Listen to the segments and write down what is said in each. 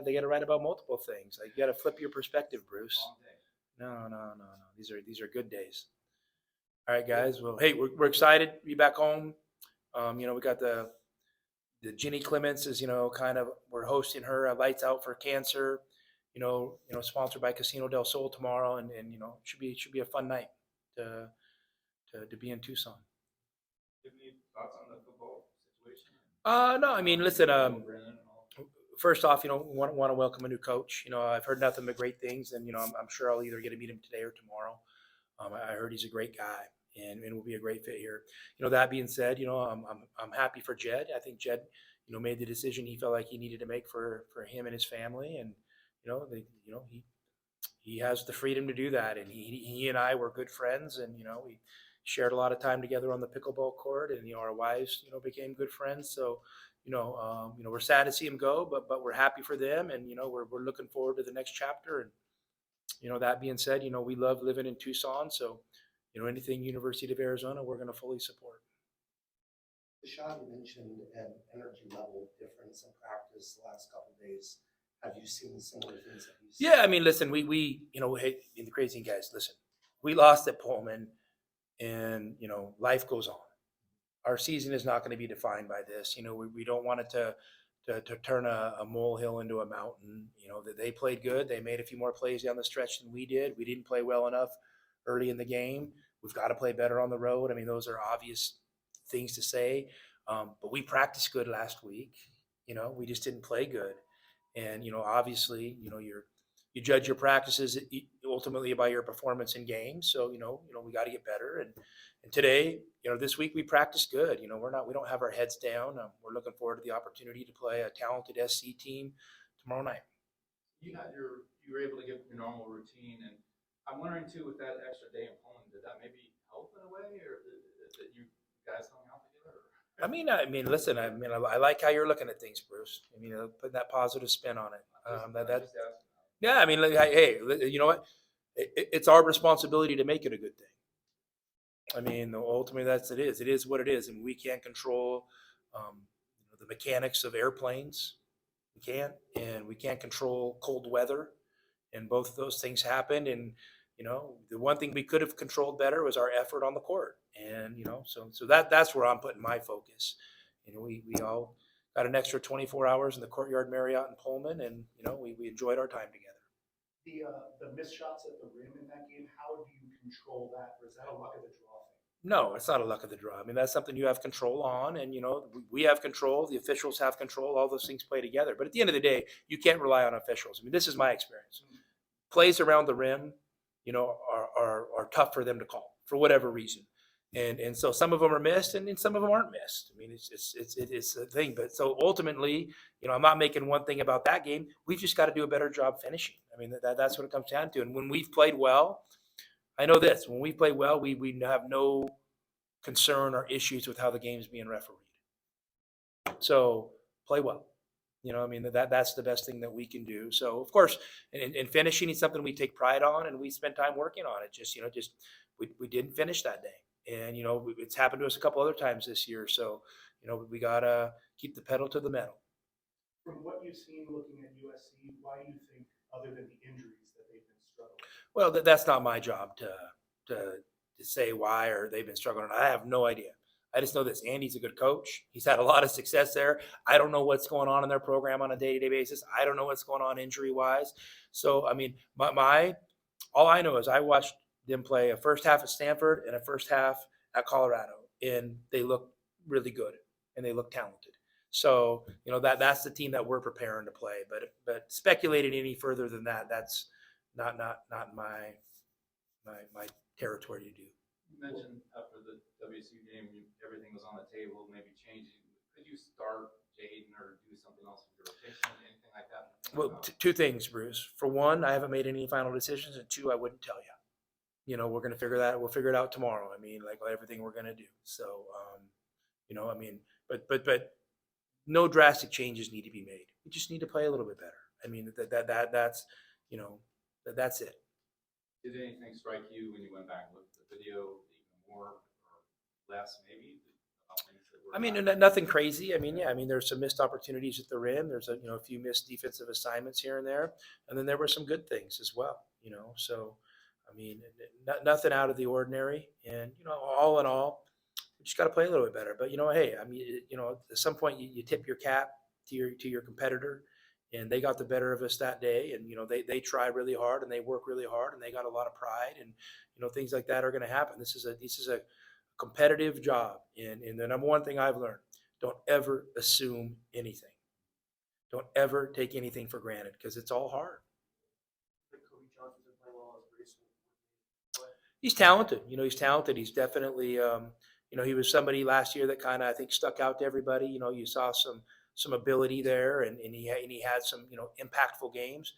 they got to write about multiple things. Like you got to flip your perspective, Bruce. No. These are good days. All right, guys. Well, hey, we're excited to be back home. We got the Ginny Clements is kind of we're hosting her Lights Out for Cancer. Sponsored by Casino del Sol tomorrow, and should be a fun night to to be in Tucson. Do you have any thoughts on the football situation? No, I mean, listen. First off, want to welcome a new coach. I've heard nothing but great things, and I'm sure I'll either get to meet him today or tomorrow. I heard he's a great guy, and will be a great fit here. That being said, I'm happy for Jed. I think Jed, made the decision he felt like he needed to make for him and his family, and he has the freedom to do that. And he and I were good friends, and we shared a lot of time together on the pickleball court, and our wives became good friends. So we're sad to see him go, but we're happy for them, and we're looking forward to the next chapter. And that being said, we love living in Tucson, so anything University of Arizona, we're going to fully support. Sean, you mentioned an energy level difference in practice the last couple of days. Have you seen similar things that you see? Yeah, I mean, listen, we hey, the crazy thing, guys, listen, we lost at Pullman, and life goes on. Our season is not going to be defined by this. We don't want it to turn a molehill into a mountain. That they played good. They made a few more plays down the stretch than we did. We didn't play well enough early in the game. We've got to play better on the road. I mean, those are obvious things to say. But we practiced good last week. We just didn't play good. And, obviously, you judge your practices ultimately by your performance in games. So, we got to get better. And today, this week we practiced good. We don't have our heads down. We're looking forward to the opportunity to play a talented SC team tomorrow night. You were able to get your normal routine, and I'm wondering too, with that extra day in Poland, did that maybe help in a way, or that you guys hung out together? I mean, listen. I like how you're looking at things, Bruce. Putting that positive spin on it. Yeah. I mean, hey, you know what? It's our responsibility to make it a good thing. I mean, ultimately, it is. It is what it is, and we can't control the mechanics of airplanes. We can't, and we can't control cold weather, and both of those things happened. And the one thing we could have controlled better was our effort on the court. And so that's where I'm putting my focus. We all got an extra 24 hours in the Courtyard Marriott in Pullman, and we enjoyed our time together. The missed shots at the rim in that game, how do you control that, or is that a luck of the draw thing? No, it's not a luck of the draw. I mean, that's something you have control on, and we have control. The officials have control. All those things play together. But at the end of the day, you can't rely on officials. I mean, this is my experience. Plays around the rim, are tough for them to call for whatever reason, and so some of them are missed, and some of them aren't missed. I mean, it's a thing. But so ultimately, I'm not making one thing about that game. We've just got to do a better job finishing. I mean, that's what it comes down to. And when we've played well, I know this: when we play well, we have no concern or issues with how the game's being refereed. So play well. I mean, that's the best thing that we can do. So of course, and finishing is something we take pride on, and we spend time working on it. Just we didn't finish that day, and it's happened to us a couple other times this year. So we gotta keep the pedal to the metal. From what you've seen looking at USC, why do you think, other than the injuries, that they've been struggling? Well, that's not my job to say why or they've been struggling. I have no idea. I just know this. Andy's a good coach. He's had a lot of success there. I don't know what's going on in their program on a day-to-day basis. I don't know what's going on injury-wise. So, I mean, all I know is I watched them play a first half at Stanford and a first half at Colorado, and they look really good and they look talented. So, that's the team that we're preparing to play. But speculating any further than that, that's not my territory to do. You mentioned after the WSU game, everything was on the table, maybe changing. Could you start Jaden or do something else with your rotation, anything like that? Well, two things, Bruce. For one, I haven't made any final decisions, and two, I wouldn't tell you. We're going to figure that. We'll figure it out tomorrow. I mean, like everything we're going to do. So, I mean, but no drastic changes need to be made. We just need to play a little bit better. I mean, that's that's it. Did anything strike you when you went back and looked at the video, even more or less, maybe, about things that or I mean, not? nothing crazy. I mean, yeah, I mean, there's some missed opportunities at the rim. There's a few missed defensive assignments here and there, and then there were some good things as well. So I mean, nothing out of the ordinary. And all in all, we just got to play a little bit better. But hey, I mean, at some point you tip your cap to your competitor, and they got the better of us that day. And they try really hard and they work really hard and they got a lot of pride, and things like that are going to happen. This is a competitive job. And the number one thing I've learned: don't ever assume anything. Don't ever take anything for granted because it's all hard. He's talented. He's talented. He's definitely, he was somebody last year that kind of, I think, stuck out to everybody. You saw some ability there, and he had some, impactful games.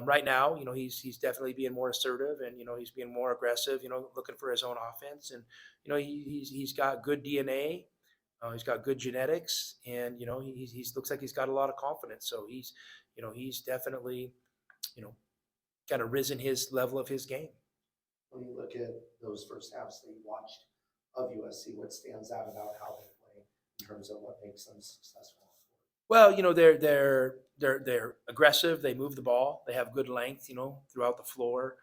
Right now, he's definitely being more assertive, and he's being more aggressive. Looking for his own offense, and he's got good DNA. He's got good genetics, and he's looks like he's got a lot of confidence. So he's definitely, you know kind of risen his level of his game. When you look at those first halves that you watched of USC, what stands out about how they play in terms of what makes them successful? Well, they're aggressive. They move the ball. They have good length, throughout the floor.